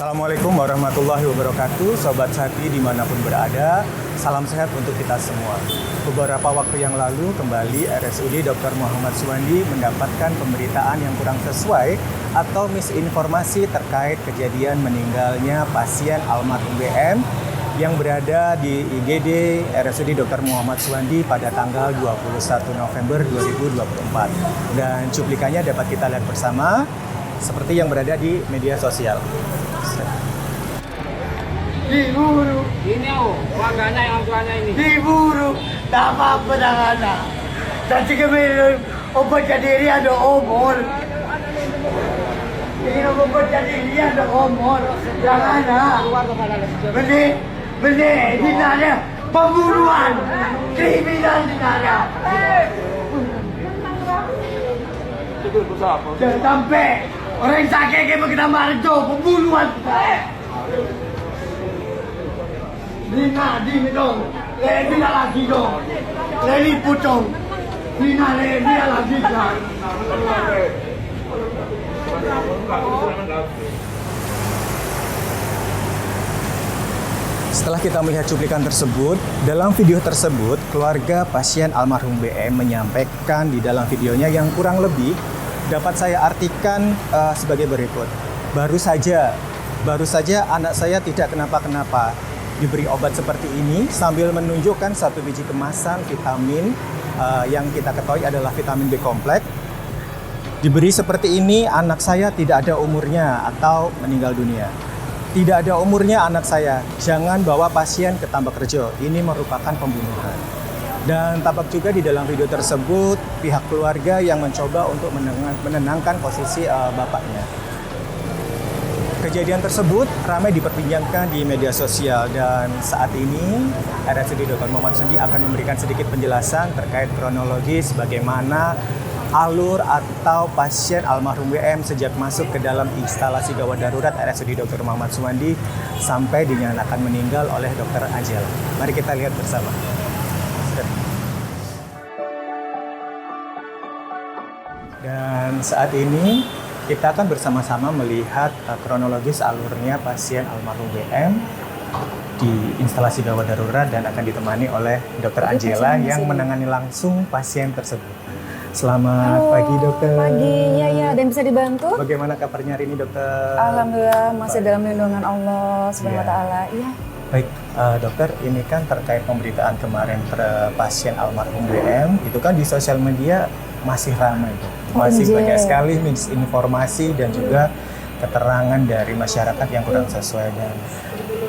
Assalamualaikum warahmatullahi wabarakatuh, Sobat Sapi dimanapun berada, salam sehat untuk kita semua. Beberapa waktu yang lalu kembali RSUD Dr. Muhammad Suwandi mendapatkan pemberitaan yang kurang sesuai atau misinformasi terkait kejadian meninggalnya pasien almarhum BM yang berada di IGD RSUD Dr. Muhammad Suwandi pada tanggal 21 November 2024. Dan cuplikannya dapat kita lihat bersama seperti yang berada di media sosial. Diburu, Ini warganya yang tuanya ini. diburu, tak apa-apa anak. Tadi kami obat jadi dia ada omor. Ini obat jadi dia ada omor. Jangan Beli, ada pembunuhan, kriminal di sana. Jangan sampai orang sakit kayak begitu marjo, pembunuhan. Lina, dong. Dia lagi dong. Leli pucong. Lina, dia lagi dong. Setelah kita melihat cuplikan tersebut, dalam video tersebut, keluarga pasien almarhum BM menyampaikan di dalam videonya yang kurang lebih dapat saya artikan sebagai berikut. Baru saja anak saya tidak kenapa-kenapa. Diberi obat seperti ini sambil menunjukkan satu biji kemasan vitamin yang kita ketahui adalah vitamin B kompleks. Diberi seperti ini, anak saya tidak ada umurnya atau meninggal dunia. Tidak ada umurnya anak saya, jangan bawa pasien ke Tambak Rejo. Ini merupakan pembunuhan. Dan tampak juga di dalam video tersebut pihak keluarga yang mencoba untuk menenangkan posisi bapaknya. Kejadian tersebut ramai diperbincangkan di media sosial dan saat ini RSUD Dr. Muhammad Suwandi akan memberikan sedikit penjelasan terkait kronologis bagaimana alur atau pasien almarhum WM sejak masuk ke dalam instalasi gawat darurat RSUD Dr. Muhammad Suwandi sampai dinyatakan meninggal oleh Dr. Angela. Mari kita lihat bersama. Dan saat ini kita akan bersama-sama melihat kronologis alurnya pasien almarhum BM di instalasi gawat darurat dan akan ditemani oleh Dr. Angela yang menangani langsung pasien tersebut. Selamat pagi dokter. Pagi, ya. Dan bisa dibantu? Bagaimana kabarnya hari ini dokter? Alhamdulillah masih dalam lindungan Allah Subhanahu wa taala. Iya. Baik, dokter, ini kan terkait pemberitaan kemarin pasien almarhum BM, itu kan di sosial media masih ramai, masih banyak sekali misinformasi dan juga keterangan dari masyarakat yang kurang sesuai, dan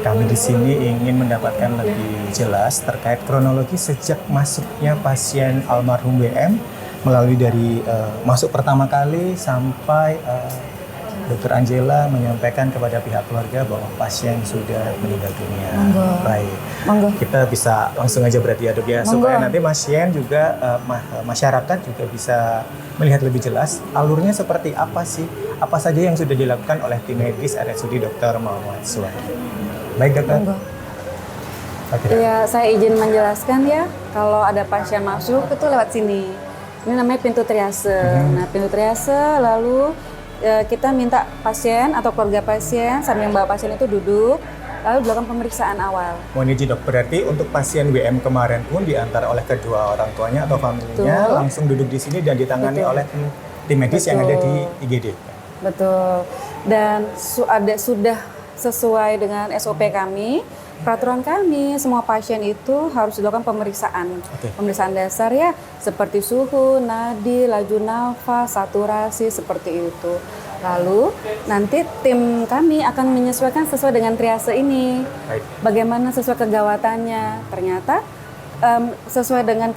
kami di sini ingin mendapatkan lebih jelas terkait kronologi sejak masuknya pasien almarhum BM melalui dari masuk pertama kali sampai Dr. Angela menyampaikan kepada pihak keluarga bahwa pasien sudah meninggal dunia. Monggo. Baik, Monggo. kita bisa langsung aja berarti ya dok ya, Monggo. supaya nanti pasien juga masyarakat juga bisa melihat lebih jelas alurnya seperti apa sih, apa saja yang sudah dilakukan oleh tim medis RSUD Dr. Muhammad Suwandi. Baik dokter. Monggo. Oke. Ya, saya izin menjelaskan ya, kalau ada pasien masuk itu lewat sini. Ini namanya pintu triase. Nah, pintu triase lalu kita minta pasien atau keluarga pasien sambil membawa pasien itu duduk, lalu dilakukan pemeriksaan awal. Mohon izin dok, berarti untuk pasien WM kemarin pun diantar oleh kedua orang tuanya atau familinya langsung duduk di sini dan ditangani oleh tim medis yang ada di IGD. Betul. Dan sudah sesuai dengan SOP kami, peraturan kami, semua pasien itu harus dilakukan pemeriksaan. Pemeriksaan dasar ya, seperti suhu, nadi, laju nafas, saturasi, seperti itu. Lalu nanti tim kami akan menyesuaikan sesuai dengan triase ini. Baik. Bagaimana sesuai kegawatannya. Ternyata sesuai dengan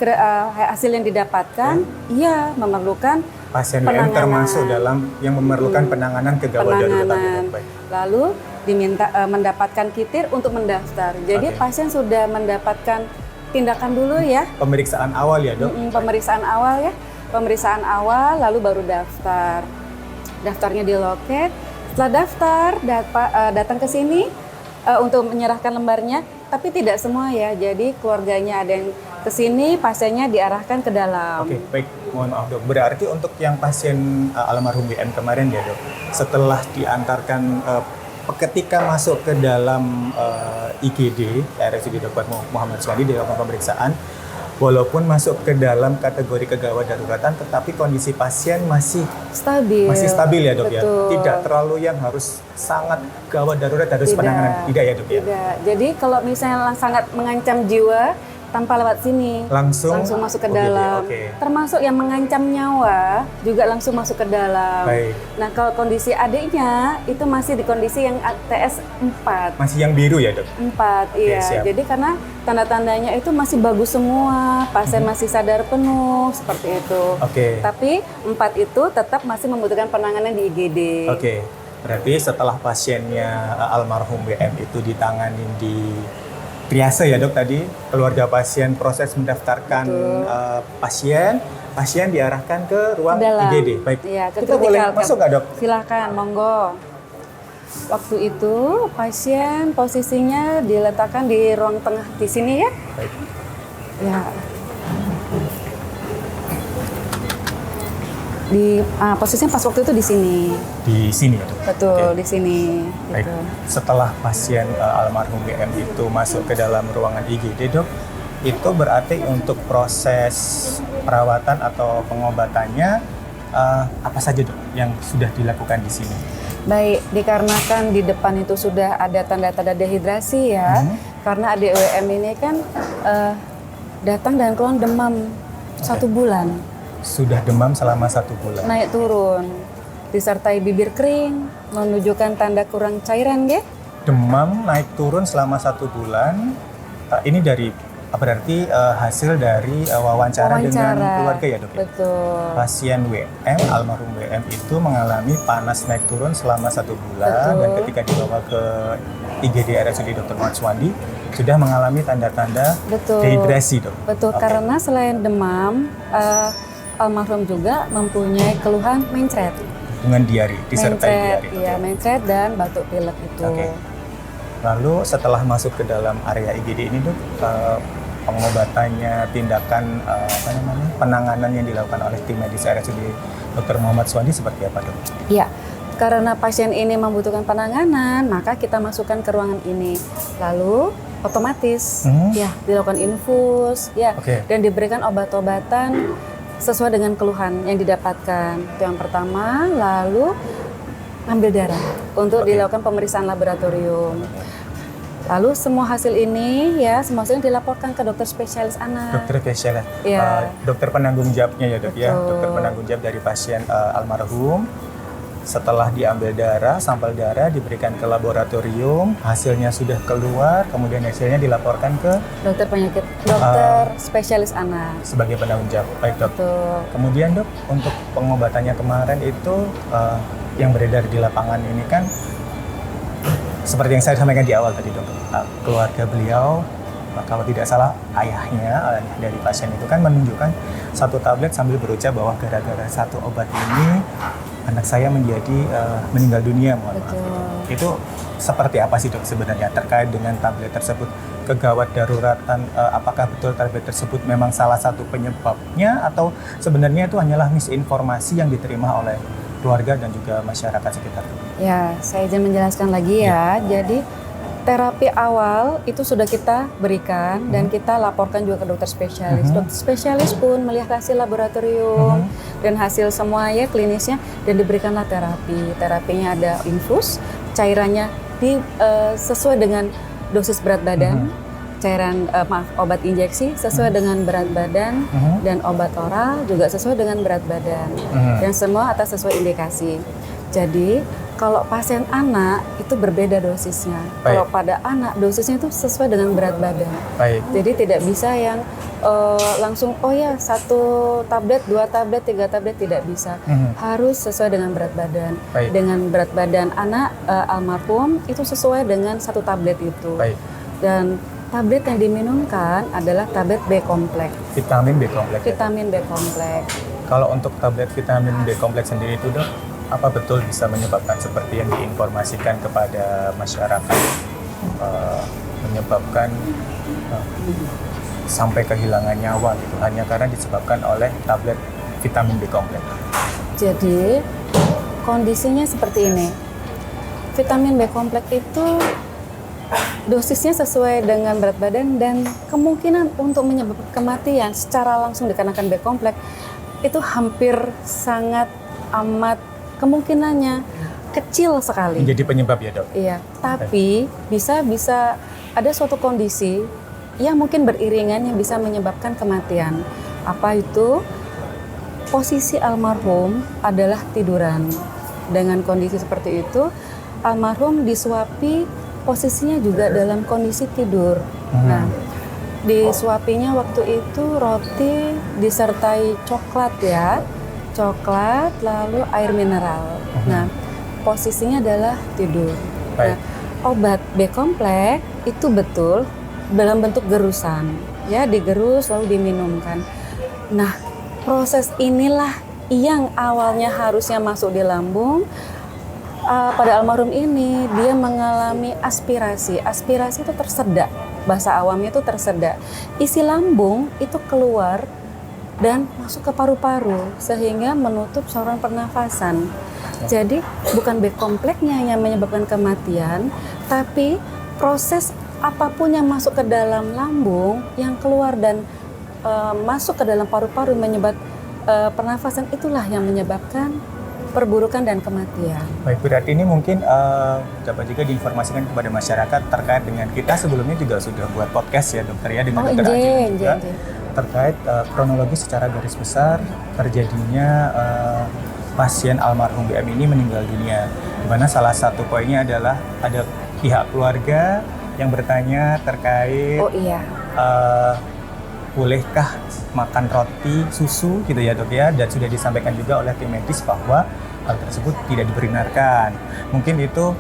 hasil yang didapatkan, ia memerlukan Pasien WM termasuk dalam yang memerlukan penanganan kegawat darurat. Baik. Lalu diminta mendapatkan kitir untuk mendaftar. Jadi pasien sudah mendapatkan tindakan dulu ya. Pemeriksaan awal ya dok? Pemeriksaan awal ya. Pemeriksaan awal lalu baru daftar. Daftarnya di loket. Setelah daftar datang ke sini untuk menyerahkan lembarnya. Tapi tidak semua ya. Jadi keluarganya ada yang ke sini, pasiennya diarahkan ke dalam. Oke, baik. Mohon maaf dok. Berarti untuk yang pasien almarhum BM kemarin ya dok, setelah diantarkan ketika masuk ke dalam IGD RSUD Dr. Muhammad Suwandi dilakukan pemeriksaan, walaupun masuk ke dalam kategori kegawat daruratan, tetapi kondisi pasien masih Stabil. ya dok ya. Betul. Tidak terlalu yang harus sangat gawat darurat harus Tidak. penanganan. Tidak ya dok ya. Tidak. Jadi kalau misalnya sangat mengancam jiwa, tanpa lewat sini, Langsung masuk ke OGD, dalam. oke. Termasuk yang mengancam nyawa juga langsung masuk ke dalam. Baik. Nah kalau kondisi adiknya itu masih di kondisi yang TS 4. Masih yang biru ya dok. 4, Oke, iya. siap. Jadi karena tanda-tandanya itu masih bagus semua, pasien masih sadar penuh, seperti itu. Oke. Tapi 4 itu tetap masih membutuhkan penanganan di IGD. Oke. Berarti setelah pasiennya almarhum WM itu ditangani di triase ya dok tadi, keluarga pasien proses mendaftarkan pasien diarahkan ke ruang Dalam. IGD. Baik. Iya, ke Kita boleh critical masuk care. nggak dok? Silakan, monggo. Waktu itu pasien posisinya diletakkan di ruang tengah di sini ya. Baik. Ya. Posisinya pas waktu itu di sini. Di sini ya dok. Betul, Oke. di sini. Baik. Gitu. Setelah pasien almarhum WM itu masuk ke dalam ruangan IGD dok, itu berarti untuk proses perawatan atau pengobatannya apa saja dok yang sudah dilakukan di sini? Baik, dikarenakan di depan itu sudah ada tanda-tanda dehidrasi ya, karena adik WM ini kan datang dan keluar demam 1 bulan, Sudah demam selama 1 bulan. naik turun, disertai bibir kering, menunjukkan tanda kurang cairan ya. Demam naik turun selama 1 bulan. Ini dari berarti hasil dari wawancara dengan keluarga ya dok? Ya? Betul. Pasien WM, almarhum WM itu mengalami panas naik turun selama 1 bulan. Betul. Dan ketika dibawa ke IGD RSUD Dr. Muhammad Suwandi sudah mengalami tanda-tanda Betul. dehidrasi dok. Betul, Oke. karena selain demam, almarhum juga mempunyai keluhan mencret. Dengan diare, disertai diare. Iya, mencret dan batuk pilek itu. Oke. Lalu setelah masuk ke dalam area IGD ini dok, pengobatannya, tindakan penanganan yang dilakukan oleh tim medis RSUD Dr. Muhammad Suwandi seperti apa dok? Iya, karena pasien ini membutuhkan penanganan, maka kita masukkan ke ruangan ini. Lalu otomatis ya dilakukan infus ya, Oke. dan diberikan obat-obatan sesuai dengan keluhan yang didapatkan. Itu yang pertama, lalu ambil darah untuk Oke. dilakukan pemeriksaan laboratorium. Lalu semua hasil ini ya, semua hasil ini dilaporkan ke dokter spesialis anak. Dokter spesialis, Iya. dokter penanggung jawabnya ya dok ya, Betul. dokter penanggung jawab dari pasien almarhum. Setelah diambil darah, sampel darah diberikan ke laboratorium, hasilnya sudah keluar, kemudian hasilnya dilaporkan ke Dokter penyakit, dokter spesialis anak. sebagai penanggung jawab. Baik dok. Betul. Kemudian dok, untuk pengobatannya kemarin itu yang beredar di lapangan ini kan seperti yang saya sampaikan di awal tadi dok, keluarga beliau, kalau tidak salah ayah dari pasien itu kan menunjukkan 1 tablet sambil berucap bahwa gara-gara 1 obat ini anak saya menjadi meninggal dunia, mohon maaf. Betul. Itu seperti apa sih dok sebenarnya terkait dengan tablet tersebut? Kegawat daruratan, apakah betul tablet tersebut memang salah satu penyebabnya atau sebenarnya itu hanyalah misinformasi yang diterima oleh keluarga dan juga masyarakat sekitar? Ya, saya izin menjelaskan lagi ya. Jadi terapi awal itu sudah kita berikan dan kita laporkan juga ke dokter spesialis. Dokter spesialis pun melihat hasil laboratorium dan hasil semua ya klinisnya dan diberikanlah terapi. Terapinya ada infus, cairannya sesuai dengan dosis berat badan. Cairan obat injeksi sesuai dengan berat badan dan obat oral juga sesuai dengan berat badan dan semua atas sesuai indikasi. Jadi kalau pasien anak itu berbeda dosisnya. Baik. Kalau pada anak dosisnya itu sesuai dengan berat badan. Baik. Jadi tidak bisa yang langsung 1 tablet, 2 tablet, 3 tablet tidak bisa. Harus sesuai dengan berat badan. Baik. Dengan berat badan anak almarhum itu sesuai dengan 1 tablet itu. Baik. Dan tablet yang diminumkan adalah tablet B kompleks. Vitamin B kompleks. ya? Vitamin B kompleks. Kalau untuk tablet vitamin B kompleks sendiri itu dok, apa betul bisa menyebabkan seperti yang diinformasikan kepada masyarakat, menyebabkan sampai kehilangan nyawa gitu hanya karena disebabkan oleh tablet vitamin B kompleks? Jadi kondisinya seperti ini. vitamin B kompleks itu dosisnya sesuai dengan berat badan dan kemungkinan untuk menyebabkan kematian secara langsung dikarenakan B kompleks itu hampir sangat amat kemungkinannya kecil sekali. Menjadi penyebab ya dok? Iya, tapi bisa ada suatu kondisi yang mungkin beriringan yang bisa menyebabkan kematian. Apa itu? Posisi almarhum adalah tiduran. Dengan kondisi seperti itu, almarhum disuapi posisinya juga dalam kondisi tidur. Nah, disuapinya waktu itu roti disertai coklat ya, coklat lalu air mineral. Nah, posisinya adalah tidur. Nah, obat B kompleks itu betul dalam bentuk gerusan, ya digerus lalu diminumkan. Nah, proses inilah yang awalnya harusnya masuk di lambung. Pada almarhum ini dia mengalami aspirasi. Aspirasi itu tersedak, bahasa awamnya itu tersedak. Isi lambung itu keluar dan masuk ke paru-paru sehingga menutup saluran pernafasan. Jadi bukan B kompleksnya yang menyebabkan kematian, tapi proses apapun yang masuk ke dalam lambung yang keluar dan masuk ke dalam paru-paru menyebabkan pernafasan itulah yang menyebabkan perburukan dan kematian. Baik, berarti ini mungkin dapat juga diinformasikan kepada masyarakat terkait dengan kita sebelumnya juga sudah buat podcast ya dokter ya dengan dokter Ajeng juga terkait kronologi secara garis besar terjadinya pasien almarhum BM ini meninggal dunia. Di mana salah satu poinnya adalah ada pihak keluarga yang bertanya terkait bolehkah makan roti susu gitu ya dok ya, dan sudah disampaikan juga oleh tim medis bahwa hal tersebut tidak dibenarkan. Mungkin itu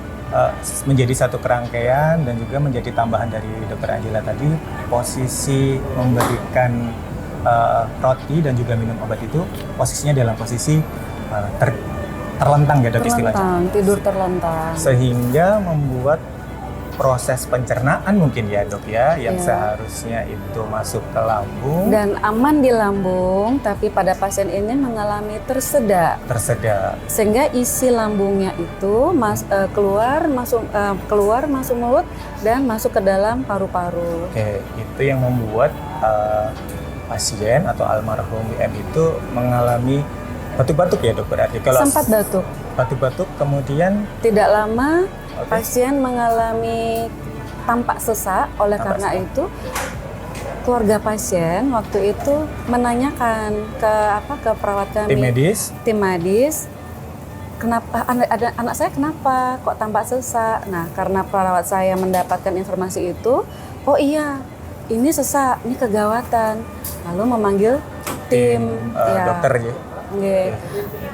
menjadi satu kerangkaian dan juga menjadi tambahan dari dokter Angela tadi, posisi memberikan roti dan juga minum obat itu posisinya dalam posisi terlentang ya dok istilahnya. Tidur terlentang. Sehingga membuat proses pencernaan mungkin ya dok ya, yang seharusnya itu masuk ke lambung dan aman di lambung, tapi pada pasien ini mengalami tersedak sehingga isi lambungnya itu keluar masuk mulut dan masuk ke dalam paru-paru. Oke, itu yang membuat pasien atau almarhum BM itu mengalami batuk-batuk ya dok, berarti kalau sempat batuk kemudian tidak lama pasien mengalami tampak sesak. Karena itu keluarga pasien waktu itu menanyakan ke perawat kami, tim medis, kenapa anak saya kenapa kok tampak sesak. Nah, karena perawat saya mendapatkan informasi itu, oh iya ini sesak, ini kegawatan, lalu memanggil tim dokter ya.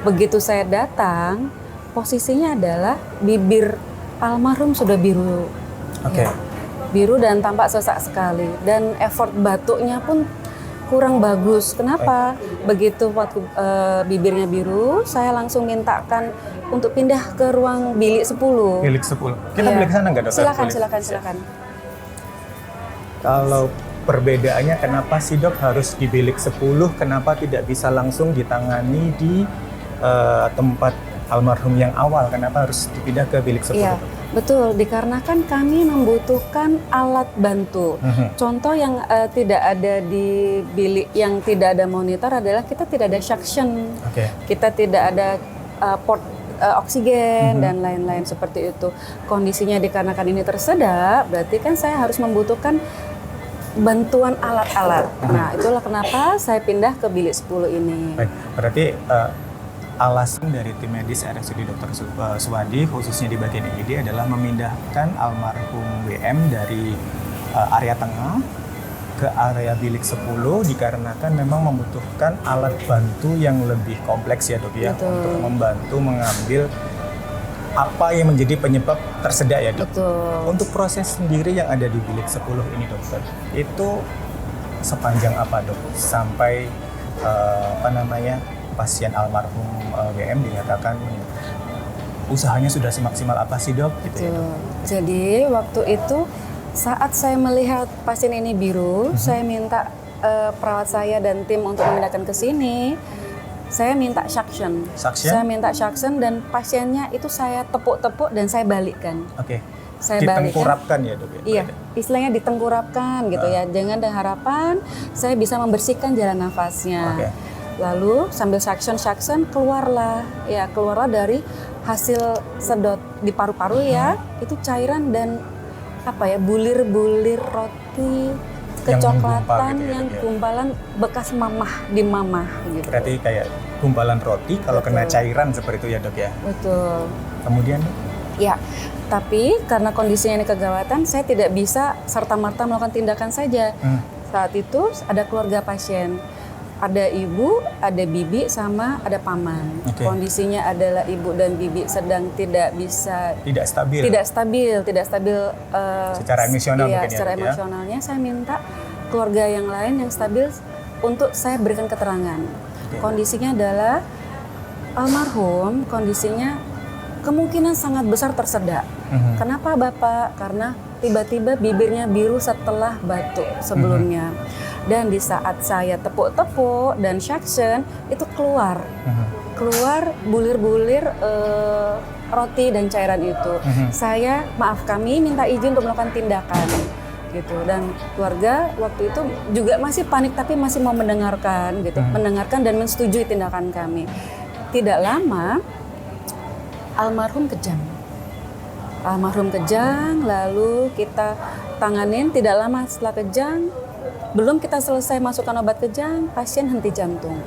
Begitu saya datang, posisinya adalah bibir almarhum sudah biru, biru dan tampak sesak sekali, dan effort batuknya pun kurang bagus. Kenapa? Begitu waktu bibirnya biru, saya langsung mintakan untuk pindah ke ruang bilik 10. Bilik 10. Kita boleh ke sana nggak dokter? Silakan. Kalau perbedaannya kenapa sih dok harus di bilik 10? Kenapa tidak bisa langsung ditangani di tempat almarhum yang awal? Kenapa harus dipindah ke bilik 10? Iya, betul. Dikarenakan kami membutuhkan alat bantu. Contoh yang tidak ada di bilik yang tidak ada monitor adalah kita tidak ada suction, kita tidak ada port oksigen dan lain-lain seperti itu. Kondisinya dikarenakan ini tersedak, berarti kan saya harus membutuhkan bantuan alat-alat. Nah, itulah kenapa saya pindah ke bilik 10 ini. Baik, berarti alasan dari tim medis RSUD Dr. Suwandi khususnya di bagian IGD adalah memindahkan almarhum WM dari area tengah ke area bilik 10 dikarenakan memang membutuhkan alat bantu yang lebih kompleks ya dok ya, untuk membantu mengambil apa yang menjadi penyebab tersedak ya dok. Betul. Untuk proses sendiri yang ada di bilik 10 ini dokter, itu sepanjang apa dok sampai pasien almarhum WM dinyatakan usahanya sudah semaksimal apa sih dok? Gitu ya, dok. Jadi waktu itu saat saya melihat pasien ini biru, saya minta perawat saya dan tim untuk memindahkan ke sini. saya minta suction. Suction? Saya minta suction dan pasiennya itu saya tepuk-tepuk dan saya balikkan. Oke. Saya balikkan. Ditengkurapkan ya dok ya? Iya, istilahnya ditengkurapkan gitu ya. Dengan harapan saya bisa membersihkan jalan nafasnya. Oke. Lalu sambil suction keluarlah dari hasil sedot di paru-paru ya, itu cairan dan bulir-bulir roti kecoklatan yang gitu ya? gumpalan bekas mamah di mamah gitu. Berarti kayak gumpalan roti kalau kena Betul. cairan seperti itu ya dok ya? Betul. Kemudian Ya, tapi karena kondisinya ini kegawatan, saya tidak bisa serta-merta melakukan tindakan saja. Saat itu ada keluarga pasien. Ada ibu, ada bibi, sama ada paman. Oke. Kondisinya adalah ibu dan bibi sedang tidak bisa, tidak stabil. tidak stabil. Secara emosional iya, mungkin ya, secara Dok, ya? emosionalnya saya minta keluarga yang lain yang stabil untuk saya berikan keterangan. Oke. Kondisinya adalah almarhum, kondisinya kemungkinan sangat besar tersedak. Kenapa Bapak? Karena tiba-tiba bibirnya biru setelah batuk sebelumnya. Dan di saat saya tepuk-tepuk dan suction itu keluar bulir-bulir roti dan cairan itu. Kami minta izin untuk melakukan tindakan gitu, dan keluarga waktu itu juga masih panik tapi masih mau mendengarkan gitu, mendengarkan dan menyetujui tindakan kami. Tidak lama almarhum kejang, lalu kita tanganin. Tidak lama setelah kejang, belum kita selesai masukkan obat kejang, pasien henti jantung.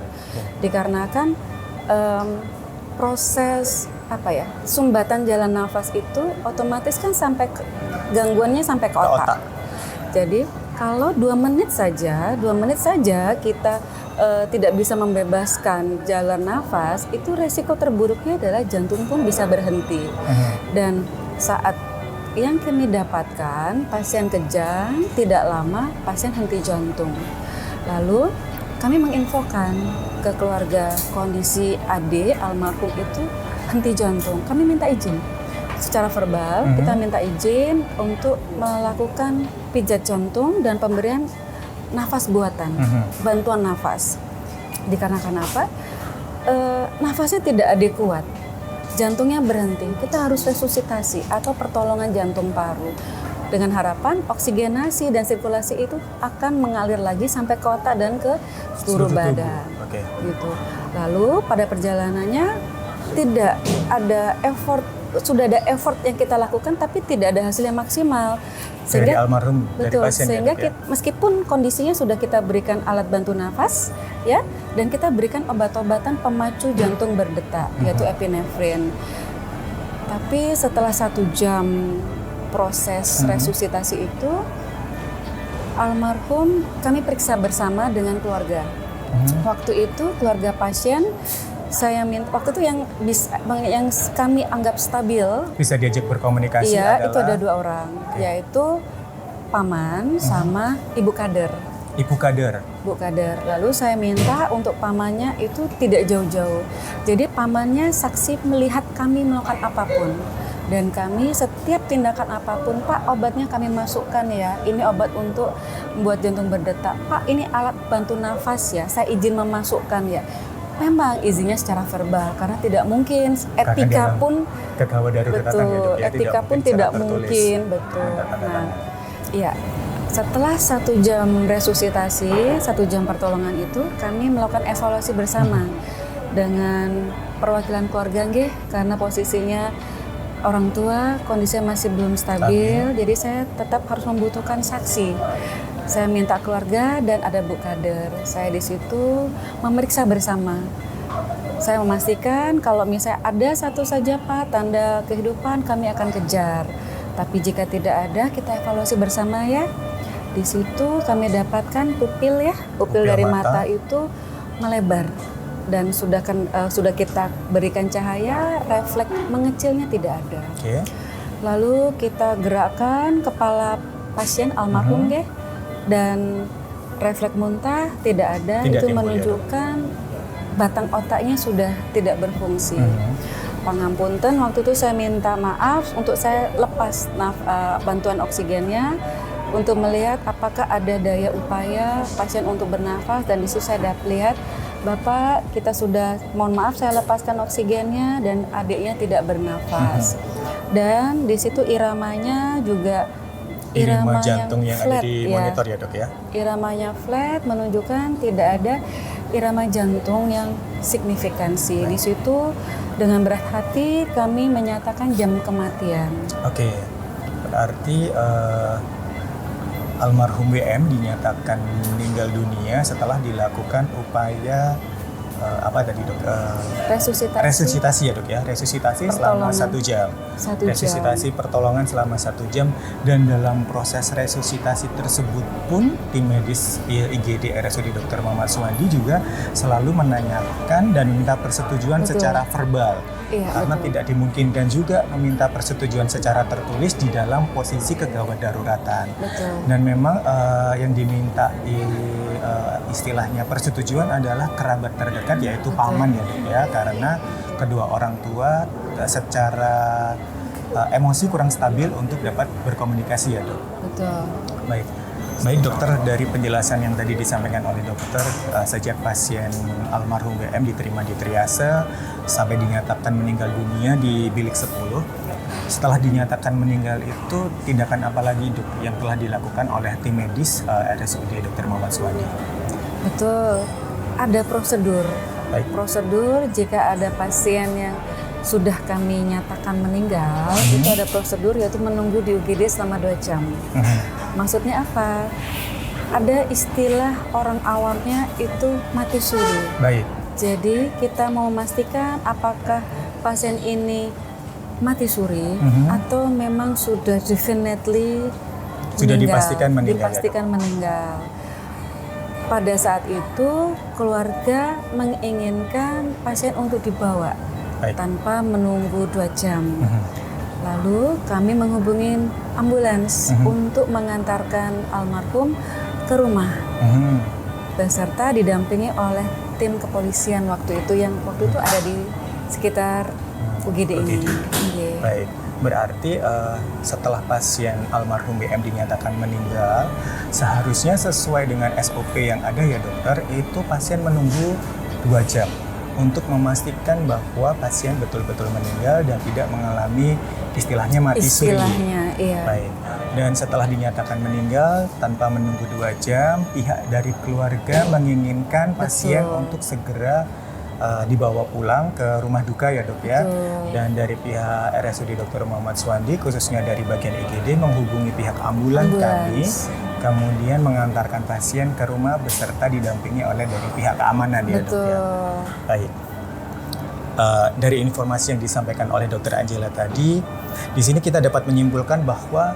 Dikarenakan proses sumbatan jalan nafas itu otomatis kan gangguannya sampai ke otak. Jadi kalau 2 menit saja kita tidak bisa membebaskan jalan nafas, itu resiko terburuknya adalah jantung pun bisa berhenti. Dan saat yang kami dapatkan, pasien kejang, tidak lama pasien henti jantung. Lalu kami menginfokan ke keluarga kondisi adik almarhum itu henti jantung. Kami minta izin secara verbal, kita minta izin untuk melakukan pijat jantung dan pemberian nafas buatan, bantuan nafas. Dikarenakan apa? Nafasnya tidak adekuat. Jantungnya berhenti, kita harus resusitasi atau pertolongan jantung paru. Dengan harapan oksigenasi dan sirkulasi itu akan mengalir lagi sampai ke otak dan ke seluruh badan. Oke. Gitu. Lalu pada perjalanannya tidak ada sudah ada effort yang kita lakukan tapi tidak ada hasil yang maksimal. Dari almarhum, dari betul, pasien sehingga ya, meskipun kondisinya sudah kita berikan alat bantu nafas ya, dan kita berikan obat-obatan pemacu jantung berdetak yaitu epinefrin. Tapi setelah 1 jam proses resusitasi itu, almarhum kami periksa bersama dengan keluarga. Waktu itu keluarga pasien saya minta, waktu itu yang kami anggap stabil, bisa diajak berkomunikasi iya, adalah itu ada 2 orang, yaitu paman sama ibu kader. Ibu kader. Bu kader. Lalu saya minta untuk pamannya itu tidak jauh-jauh. Jadi pamannya saksi melihat kami melakukan apapun. Dan kami setiap tindakan apapun, Pak, obatnya kami masukkan ya. Ini obat untuk membuat jantung berdetak. Pak, ini alat bantu nafas ya. Saya izin memasukkan ya. Memang izinnya secara verbal karena tidak mungkin, etika pun kegawat daruratan betul, ya, etika pun tidak mungkin, betul. Nah, iya. Setelah 1 jam resusitasi, 1 jam pertolongan itu, kami melakukan evaluasi bersama dengan perwakilan keluarga, nggih, karena posisinya orang tua kondisinya masih belum stabil, jadi saya tetap harus membutuhkan saksi. Saya minta keluarga dan ada Bu Kader. Saya di situ memeriksa bersama. Saya memastikan kalau misalnya ada satu saja Pak tanda kehidupan, kami akan kejar. Tapi jika tidak ada, kita evaluasi bersama ya. Di situ kami dapatkan pupil dari mata itu melebar dan sudah kita berikan cahaya, refleks mengecilnya tidak ada. Okay. Lalu kita gerakkan kepala pasien almarhum dan refleks muntah tidak ada, itu menunjukkan batang otaknya sudah tidak berfungsi. Pangapunten, waktu itu saya minta maaf untuk saya lepas bantuan oksigennya untuk melihat apakah ada daya upaya pasien untuk bernafas, dan di situ saya lihat Bapak, kita sudah, mohon maaf saya lepaskan oksigennya dan adiknya tidak bernafas. Dan di situ iramanya juga Irama yang jantung yang flat, ada di monitor ya dok ya? Iramanya flat menunjukkan tidak ada irama jantung yang signifikansi. Di situ dengan berat hati kami menyatakan jam kematian. Oke, berarti almarhum WM dinyatakan meninggal dunia setelah dilakukan upaya apa tadi dok? Resusitasi ya dok ya, resusitasi selama 1 jam. Resusitasi pertolongan selama 1 jam, dan dalam proses resusitasi tersebut pun tim medis IGD RSUD Dr. Muhammad Suwandi juga selalu menanyakan dan minta persetujuan secara verbal. Iya, Karena betul. tidak dimungkinkan juga meminta persetujuan secara tertulis di dalam posisi kegawat daruratan. Betul. Dan memang yang diminta istilahnya persetujuan adalah kerabat terdekat, yaitu paman ya dok ya, karena kedua orang tua secara emosi kurang stabil untuk dapat berkomunikasi ya dok. Betul. Baik dokter, dari penjelasan yang tadi disampaikan oleh dokter, sejak pasien almarhum WM diterima di triase sampai dinyatakan meninggal dunia di bilik 10, setelah dinyatakan meninggal itu tindakan apa lagi dok yang telah dilakukan oleh tim medis RSUD Dr. Muhammad Suwandi? Betul. Ada prosedur. Baik. Prosedur jika ada pasien yang sudah kami nyatakan meninggal, itu ada prosedur yaitu menunggu di UGD selama 2 jam. Maksudnya apa? Ada istilah orang awamnya itu mati suri. Baik. Jadi kita mau memastikan apakah pasien ini mati suri atau memang sudah definitely Sudah meninggal, dipastikan meninggal, dipastikan meninggal. Pada saat itu keluarga menginginkan pasien untuk dibawa. Baik. Tanpa menunggu 2 jam. Lalu kami menghubungi ambulans untuk mengantarkan almarhum ke rumah beserta didampingi oleh tim kepolisian waktu itu ada di sekitar UGD ini. Iya. Baik. Berarti setelah pasien almarhum WM dinyatakan meninggal, seharusnya sesuai dengan SOP yang ada ya dokter, itu pasien menunggu 2 jam untuk memastikan bahwa pasien betul-betul meninggal dan tidak mengalami istilahnya mati suri. Iya. Baik. Dan setelah dinyatakan meninggal tanpa menunggu 2 jam, pihak dari keluarga menginginkan pasien untuk segera dibawa pulang ke rumah duka ya dok ya. Dan dari pihak RSUD Dr. Muhammad Suwandi khususnya dari bagian IGD menghubungi pihak ambulans kami, kemudian mengantarkan pasien ke rumah beserta didampingi oleh dari pihak keamanan ya dok ya. Baik. Dari informasi yang disampaikan oleh Dr. Angela tadi, di sini kita dapat menyimpulkan bahwa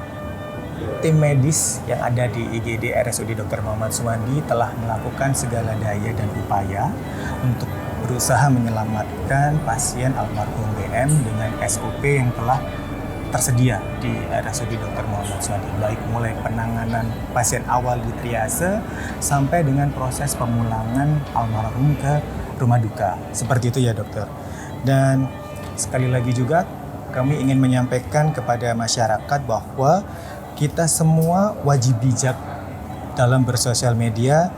tim medis yang ada di IGD RSUD Dr. Muhammad Suwandi telah melakukan segala daya dan upaya untuk berusaha menyelamatkan pasien almarhum WM dengan SOP yang telah tersedia di RSUD Dr. Muhammad Suwandi, baik mulai penanganan pasien awal di triase sampai dengan proses pemulangan almarhum ke rumah duka. Seperti itu ya dokter. Dan sekali lagi juga kami ingin menyampaikan kepada masyarakat bahwa kita semua wajib bijak dalam bersosial media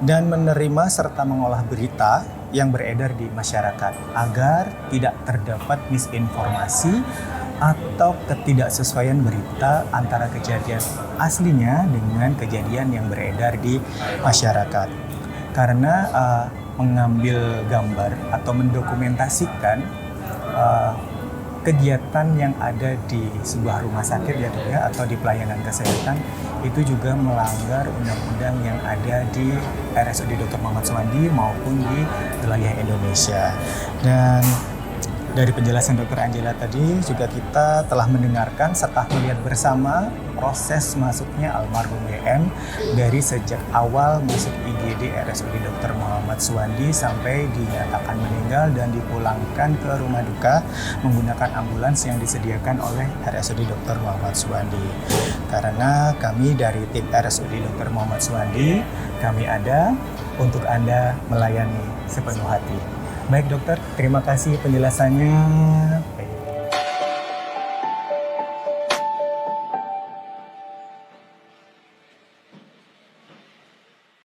dan menerima serta mengolah berita yang beredar di masyarakat agar tidak terdapat misinformasi atau ketidaksesuaian berita antara kejadian aslinya dengan kejadian yang beredar di masyarakat. Karena mengambil gambar atau mendokumentasikan kegiatan yang ada di sebuah rumah sakit ya dok ya, atau di pelayanan kesehatan itu juga melanggar undang-undang yang ada di RSUD Dr. Muhammad Suwandi maupun di wilayah Indonesia. Dan dari penjelasan Dr. Angela tadi juga kita telah mendengarkan serta melihat bersama proses masuknya almarhum WM dari sejak awal masuk IGD RSUD Dr. Muhammad Suwandi sampai dinyatakan meninggal dan dipulangkan ke rumah duka menggunakan ambulans yang disediakan oleh RSUD Dr. Muhammad Suwandi. Karena kami dari tim RSUD Dr. Muhammad Suwandi, kami ada untuk Anda melayani sepenuh hati. Baik dokter, terima kasih penjelasannya.